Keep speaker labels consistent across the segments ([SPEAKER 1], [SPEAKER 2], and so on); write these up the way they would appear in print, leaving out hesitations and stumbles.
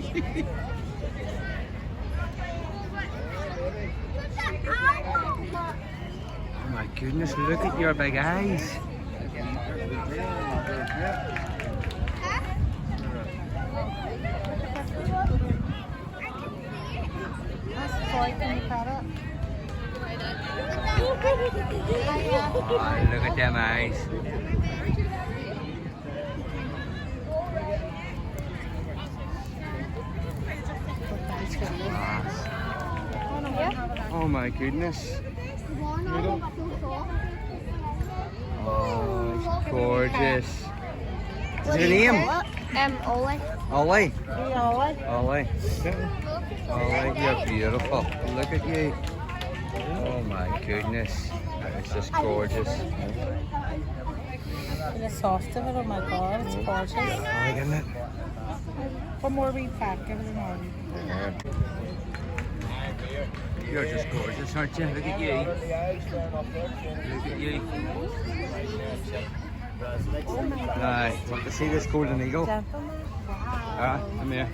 [SPEAKER 1] Oh my goodness, look at your big eyes. Oh, look at them eyes. Oh my goodness. Oh, it's gorgeous. Is it a name?
[SPEAKER 2] Ollie.
[SPEAKER 1] Ollie?
[SPEAKER 2] Ollie.
[SPEAKER 1] Ollie. Ollie, you're beautiful. Look at you. Oh my goodness. That is just gorgeous.
[SPEAKER 3] The soft of it, oh my god, it's gorgeous.
[SPEAKER 1] Oh, isn't it?
[SPEAKER 3] One more wee pack, give us more.
[SPEAKER 1] You're just gorgeous, aren't you? Look at you. Look at you. Right, want to see this golden eagle? Ah, come here.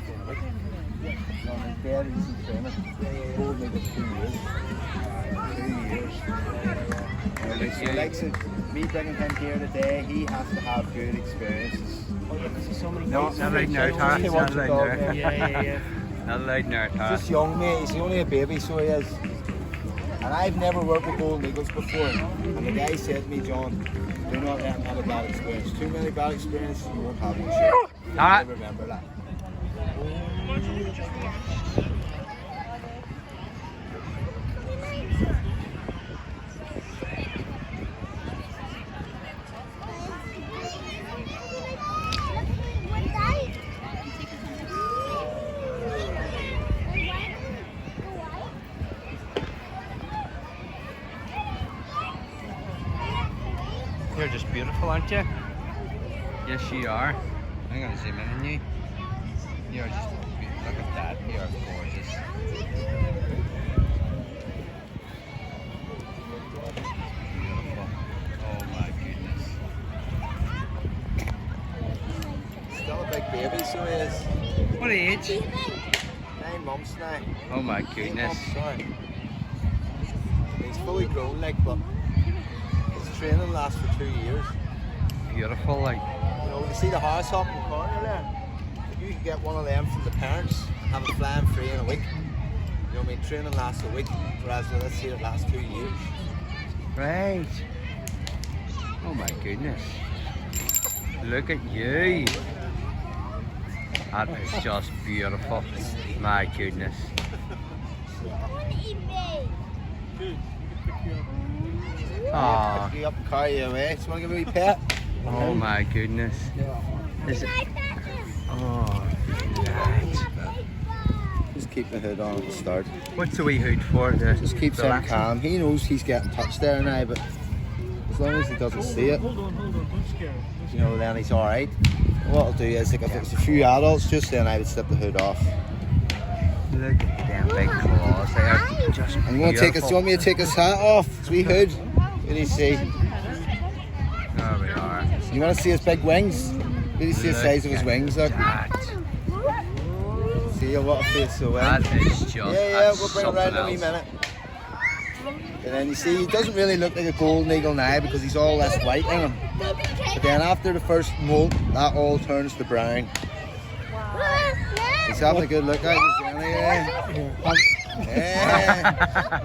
[SPEAKER 4] He likes it. Me bringing him here today, he has to have good experiences.
[SPEAKER 1] No, not right now, Tara.
[SPEAKER 4] He
[SPEAKER 1] Not
[SPEAKER 4] wants a
[SPEAKER 1] allowed
[SPEAKER 4] dog,
[SPEAKER 1] now.
[SPEAKER 4] yeah.
[SPEAKER 1] Not allowed now, Tara.
[SPEAKER 4] Just young, mate. He's only a baby, so he is. And I've never worked with golden eagles before. And the guy said to me, John, do not let him have a bad experience. Too many bad experiences, you won't have one shit.
[SPEAKER 1] Tara.
[SPEAKER 4] I remember that.
[SPEAKER 1] You're just beautiful, aren't you? Yes, you are. I'm going to zoom in on you. You're just beautiful. Look at that. You're gorgeous. Beautiful. Oh my goodness.
[SPEAKER 4] Still a big baby, so he is.
[SPEAKER 1] What age?
[SPEAKER 4] 9 months now.
[SPEAKER 1] Oh my
[SPEAKER 4] 8
[SPEAKER 1] goodness.
[SPEAKER 4] months, sorry. He's fully grown, like, but his training lasts for 2 years.
[SPEAKER 1] Beautiful, like.
[SPEAKER 4] You know, you see the horse up in the corner there? If you could get one of them from the parents and have it flying free in a week. You know what I mean? Training lasts a week, whereas let's see it lasts 2 years.
[SPEAKER 1] Right. Oh my goodness. Look at you. That is just beautiful. My goodness. Oh,
[SPEAKER 4] Pick you up and carry you away. So you want to give me a wee pet?
[SPEAKER 1] oh my goodness. Is it? Oh, right.
[SPEAKER 4] Just keep the hood on at the start.
[SPEAKER 1] What's the wee hood for?
[SPEAKER 4] Just keeps him calm. He knows he's getting touched there now, but as long as he doesn't see it, you know, then he's alright. What I'll do is, like, if it's a few adults, just then I would slip the hood off.
[SPEAKER 1] Look at them big claws. They are just
[SPEAKER 4] I'm going to take his, do you want me to take his hat off? His wee hood? What do you see?
[SPEAKER 1] There we are.
[SPEAKER 4] You want to see his big wings? Really see the size of his wings, look.
[SPEAKER 1] That.
[SPEAKER 4] See what a face so well.
[SPEAKER 1] That is just
[SPEAKER 4] Yeah, we'll bring it
[SPEAKER 1] something
[SPEAKER 4] around in a wee
[SPEAKER 1] else.
[SPEAKER 4] minute. And then you see, he doesn't really look like a golden eagle now because he's all less white in him. But then after the first molt, that all turns to brown. He's having a good look at you, yeah.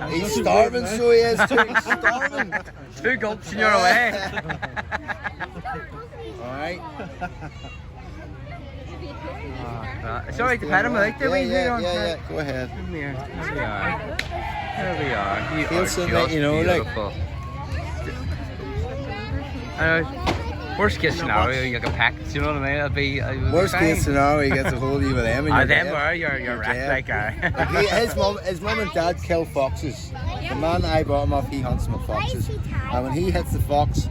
[SPEAKER 4] He's starving, so he is too. He's starving.
[SPEAKER 1] 2 gulps and you're away.
[SPEAKER 4] Alright.
[SPEAKER 1] It's alright to pet him without the wee hood on.
[SPEAKER 4] Yeah, go ahead.
[SPEAKER 1] Come here. There we are. There we are. You
[SPEAKER 4] He'll
[SPEAKER 1] are
[SPEAKER 4] sit
[SPEAKER 1] just
[SPEAKER 4] there, you know, like-
[SPEAKER 1] beautiful. Worst case scenario, you get packed. You know what I mean? It'll be
[SPEAKER 4] Worst
[SPEAKER 1] fine.
[SPEAKER 4] case scenario, he gets a hold of you with them and
[SPEAKER 1] Ah,
[SPEAKER 4] you're
[SPEAKER 1] them
[SPEAKER 4] dead.
[SPEAKER 1] were you're wrecked
[SPEAKER 4] dead.
[SPEAKER 1] like
[SPEAKER 4] His mum and dad kill foxes. The man I brought him off, he hunts them with foxes. And when he hits the fox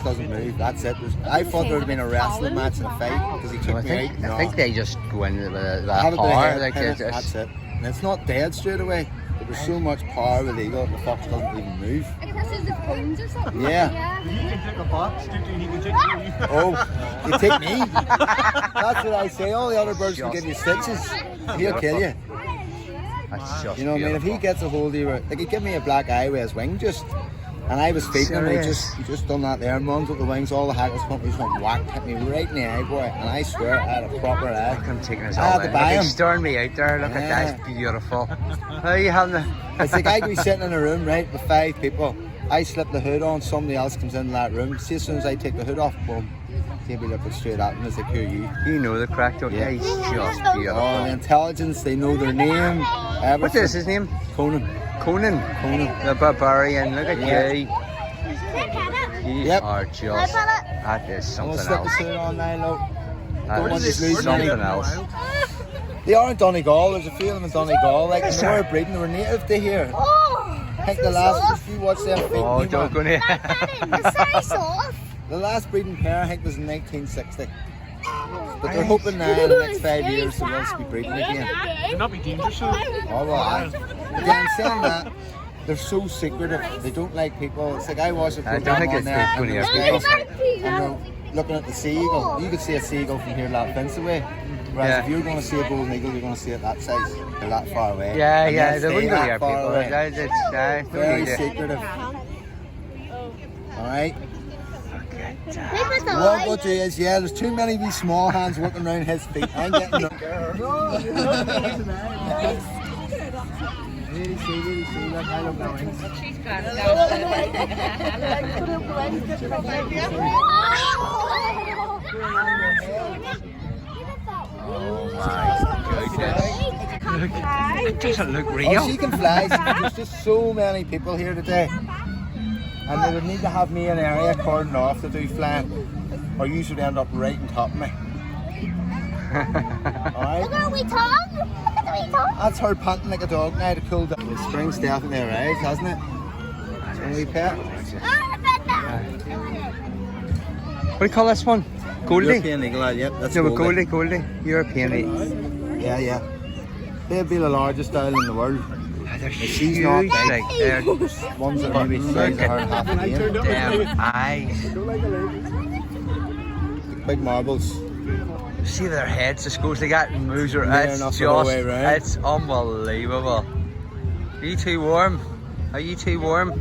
[SPEAKER 4] doesn't move. That's it. I thought there would have been a wrestling match and a fight because he took me out.
[SPEAKER 1] I think they just go in with
[SPEAKER 4] Have
[SPEAKER 1] that
[SPEAKER 4] it to the
[SPEAKER 1] power.
[SPEAKER 4] head,
[SPEAKER 1] Like
[SPEAKER 4] pin it,
[SPEAKER 1] it's
[SPEAKER 4] that's it. And it's not dead straight away. But there's so much power with the eagle that the fox doesn't even move.
[SPEAKER 2] It pushes the bones or something.
[SPEAKER 4] Yeah.
[SPEAKER 5] You can take a box, he can take you.
[SPEAKER 4] Oh, you take me? That's what I say. All the other birds can give you stitches. He'll kill you.
[SPEAKER 1] That's just
[SPEAKER 4] You know what I mean? If he gets a hold of you, like he'd give me a black eye with his wing just, and I was feeding him, he just done that there, and runs with the wings, all the hackles companies went whack, hit me right in the eye, boy, and I swear I had a proper eye.
[SPEAKER 1] I'm taking his
[SPEAKER 4] I had to buy him.
[SPEAKER 1] He's staring me out there. Look at that. It's beautiful. How you having the...
[SPEAKER 4] It's like I could be sitting in a room, right, with 5 people. I slip the hood on, somebody else comes into that room. See, as soon as I take the hood off, boom, they'll be looking straight at him as like, who are you?
[SPEAKER 1] You know the crack, don't you?
[SPEAKER 4] Yeah.
[SPEAKER 1] He's just
[SPEAKER 4] Oh,
[SPEAKER 1] beautiful.
[SPEAKER 4] the intelligence, they know their name, everything.
[SPEAKER 1] What is his name?
[SPEAKER 4] Conan.
[SPEAKER 1] Conan.
[SPEAKER 4] Conan.
[SPEAKER 1] The barbarian. Look at
[SPEAKER 4] Yeah.
[SPEAKER 1] you. You
[SPEAKER 4] Yep.
[SPEAKER 1] are just... That is
[SPEAKER 4] I'm gonna
[SPEAKER 1] something
[SPEAKER 4] slip the
[SPEAKER 1] else.
[SPEAKER 4] suit on now, look.
[SPEAKER 1] That
[SPEAKER 4] Don't want
[SPEAKER 1] is
[SPEAKER 4] to lose
[SPEAKER 1] something
[SPEAKER 4] money.
[SPEAKER 1] else.
[SPEAKER 4] They are in Donegal, there's a few of them in Donegal. Like, they were breeding, they were native to here. I think the last, if you watch them feed
[SPEAKER 1] Oh,
[SPEAKER 4] me,
[SPEAKER 1] don't
[SPEAKER 4] man,
[SPEAKER 1] go near.
[SPEAKER 2] It's very soft.
[SPEAKER 4] the last breeding pair I think was in 1960. But they're hoping now in the next 5 years they will be breeding again.
[SPEAKER 5] It'd not be dangerous, though.
[SPEAKER 4] Oh, well, but then saying that, they're so secretive. They don't like people. It's like I watch a
[SPEAKER 1] I
[SPEAKER 4] program
[SPEAKER 1] don't think
[SPEAKER 4] on
[SPEAKER 1] it's
[SPEAKER 4] there,
[SPEAKER 1] good
[SPEAKER 4] and
[SPEAKER 1] for
[SPEAKER 4] there's
[SPEAKER 1] you.
[SPEAKER 4] guys, and they're looking at the seagull. You could see a seagull from here that fence away. Whereas
[SPEAKER 1] Yeah.
[SPEAKER 4] if you're going to see a golden eagle, you're going to see it that size. They're that far away.
[SPEAKER 1] Yeah,
[SPEAKER 4] And
[SPEAKER 1] yeah,
[SPEAKER 4] they'll
[SPEAKER 1] they
[SPEAKER 4] stay
[SPEAKER 1] wouldn't go
[SPEAKER 4] that
[SPEAKER 1] near
[SPEAKER 4] far
[SPEAKER 1] people.
[SPEAKER 4] away.
[SPEAKER 1] That's
[SPEAKER 4] Very
[SPEAKER 1] don't
[SPEAKER 4] secretive. Alright.
[SPEAKER 2] Paper
[SPEAKER 4] What we'll do is, yeah, there's too many of these small hands working around his feet. I'm getting them. Really see, look, I love my wings.
[SPEAKER 3] She's got it down.
[SPEAKER 1] It doesn't look
[SPEAKER 4] Oh,
[SPEAKER 1] real.
[SPEAKER 4] she can fly. There's just so many people here today. And they would need to have me in an area cordoned off to do flying. Or you should end up right on top of me. Alright?
[SPEAKER 2] Look at the wee tongue. Look at the wee tongue.
[SPEAKER 4] That's her panting like a dog now to cool down. The spring's definitely arrived, hasn't it? It's a wee pet.
[SPEAKER 1] What do you call this one? Goldie?
[SPEAKER 4] European eagle, yep, that's
[SPEAKER 1] No,
[SPEAKER 4] Goldie.
[SPEAKER 1] Goldie. European eagle.
[SPEAKER 4] Yeah, yeah. They'd be the largest owl in the world.
[SPEAKER 1] They're
[SPEAKER 4] she's
[SPEAKER 1] huge.
[SPEAKER 4] not big.
[SPEAKER 1] Like, they're
[SPEAKER 4] Ones that maybe the size of her and half a game.
[SPEAKER 1] damn eyes.
[SPEAKER 4] Big marbles.
[SPEAKER 1] See their heads just goes like that and moves around.
[SPEAKER 4] Yeah,
[SPEAKER 1] It's
[SPEAKER 4] enough
[SPEAKER 1] just,
[SPEAKER 4] the whole way round.
[SPEAKER 1] it's unbelievable. Are you too warm? Are you too warm?
[SPEAKER 2] On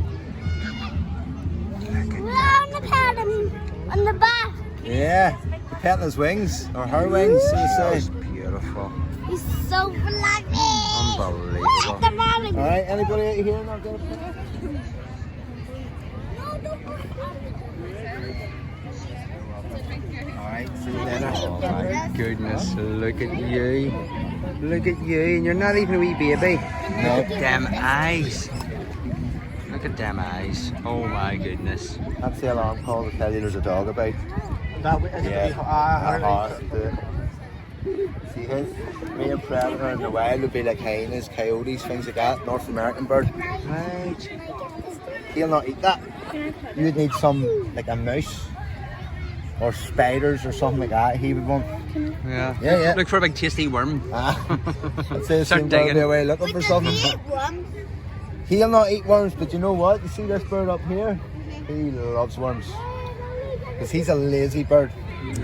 [SPEAKER 2] the pad on the back.
[SPEAKER 4] Yeah, the petting his wings, or her wings, so to
[SPEAKER 1] That's
[SPEAKER 4] say.
[SPEAKER 1] beautiful.
[SPEAKER 2] He's so fluffy.
[SPEAKER 1] Unbelievable.
[SPEAKER 2] The morning.
[SPEAKER 4] Alright, anybody out here not gonna pet? Alright, see you later.
[SPEAKER 1] Oh my goodness, look at you. Look at you, and you're not even a wee baby.
[SPEAKER 4] No.
[SPEAKER 1] Damn eyes. Look at them eyes. Oh my goodness.
[SPEAKER 4] That's the alarm call to tell you there's a dog about.
[SPEAKER 5] That way,
[SPEAKER 4] Yeah, see his main predator in the wild would be like hyenas, coyotes, things like that, North American bird.
[SPEAKER 1] Right.
[SPEAKER 4] He'll not eat that. You'd need some, like a mouse or spiders or something like that. He would want.
[SPEAKER 1] Yeah.
[SPEAKER 4] Yeah, yeah.
[SPEAKER 1] Look for a big tasty worm.
[SPEAKER 4] Ah, I'd say the
[SPEAKER 1] Start
[SPEAKER 4] same bird
[SPEAKER 1] digging.
[SPEAKER 4] be away looking for something. He'll not eat worms, but you know what? You see this bird up here? He loves worms. Because he's a lazy bird.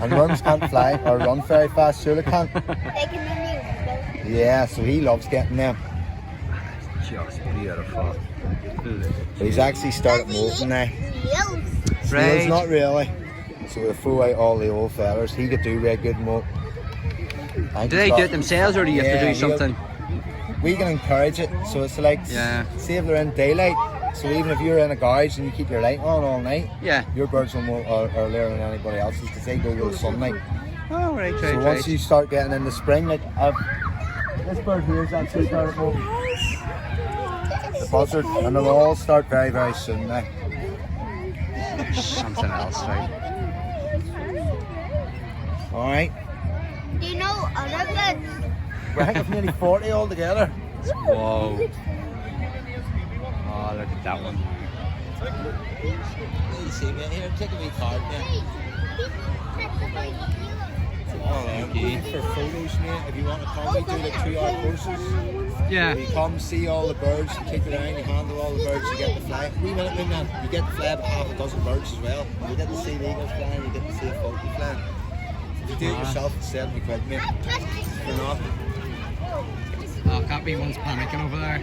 [SPEAKER 4] And worms can't fly or run very fast, sure they can't. Yeah, so he loves getting them.
[SPEAKER 1] Just beautiful.
[SPEAKER 4] But he's actually started molting now. Snails,
[SPEAKER 1] Right.
[SPEAKER 4] not really. So we'll throw out all the old fellas. He could do very good molt.
[SPEAKER 1] Do they do it themselves or do you have to do
[SPEAKER 4] Yeah,
[SPEAKER 1] something?
[SPEAKER 4] We can encourage it. So it's like,
[SPEAKER 1] Yeah.
[SPEAKER 4] say if they're in daylight, so even if you're in a garage and you keep your light on all night,
[SPEAKER 1] Yeah.
[SPEAKER 4] your birds will molt earlier than anybody else's because they go with the sunlight.
[SPEAKER 1] Oh, right,
[SPEAKER 4] So
[SPEAKER 1] right,
[SPEAKER 4] once
[SPEAKER 1] right.
[SPEAKER 4] you start getting into spring, like this bird here is actually started molting. The buzzard, and they'll all start very, very soon now.
[SPEAKER 1] Something else, right?
[SPEAKER 4] Alright,
[SPEAKER 2] Do you know other birds?
[SPEAKER 4] we're thinking of nearly 40 altogether.
[SPEAKER 1] Whoa. Oh, look at that one.
[SPEAKER 4] You see me here, take a wee card now.
[SPEAKER 1] Okay.
[SPEAKER 4] For photos, mate, if you want to come, we do like 2-hour courses.
[SPEAKER 1] Yeah.
[SPEAKER 4] You come, see all the birds, you take it around, you handle all the birds, you get to fly. We went in there, you get to fly about half a dozen birds as well. You get to see the eagles flying, you get to see a falcon flying. If you do it yourself, it's 70 quid, mate. For nothing.
[SPEAKER 1] Oh, Cappy one's panicking over there.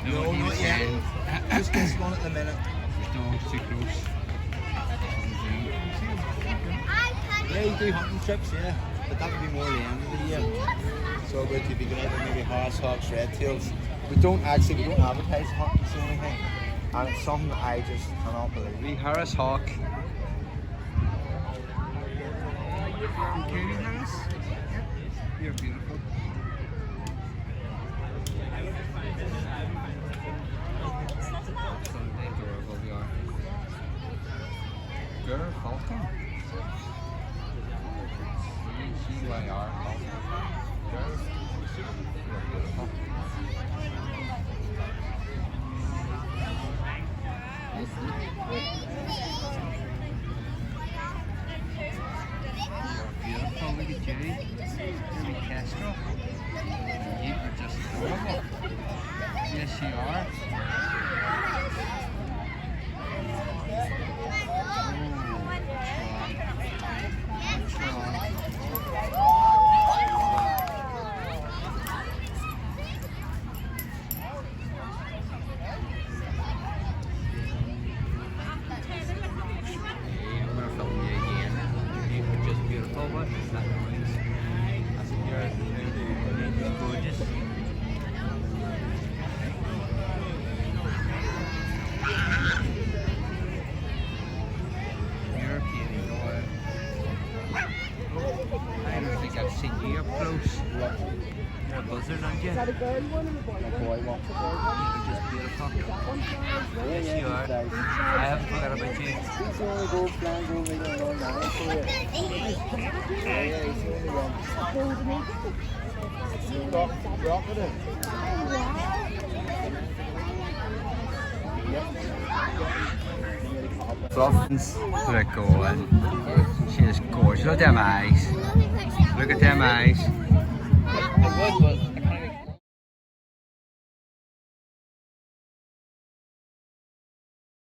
[SPEAKER 4] No,
[SPEAKER 1] he
[SPEAKER 4] not
[SPEAKER 1] was
[SPEAKER 4] yet.
[SPEAKER 1] saying-
[SPEAKER 4] Just this one at the minute.
[SPEAKER 1] Dog's too close.
[SPEAKER 4] Yeah, you do hunting trips, yeah. But that would be more the end of the year. So good to be going out with maybe Harris Hawks, Red Tails. We don't advertise hunting, it's the only thing. And it's something that I just cannot believe.
[SPEAKER 1] The Harris Hawk. Okay, Harris. You're beautiful. So adorable they are. Girl Falcon. C-Y-R Falcon. Girl. You're beautiful. Beautiful, look at you. You're a kestrel. You are just adorable. Yes, you are. I'm gonna film you again. You are just beautiful, but it's not noise. You're gorgeous. You're a beauty boy. I don't think I've seen you up close. You're a buzzard, aren't you?
[SPEAKER 4] Boy, what?
[SPEAKER 1] You're just beautiful. Yes, you are. I haven't forgot about you.
[SPEAKER 4] He's only go flying, go make it alone now. Yeah, he's only one. Rock with it.
[SPEAKER 1] Fluffins. Look at going. She is gorgeous. Look at them eyes. Look at them eyes.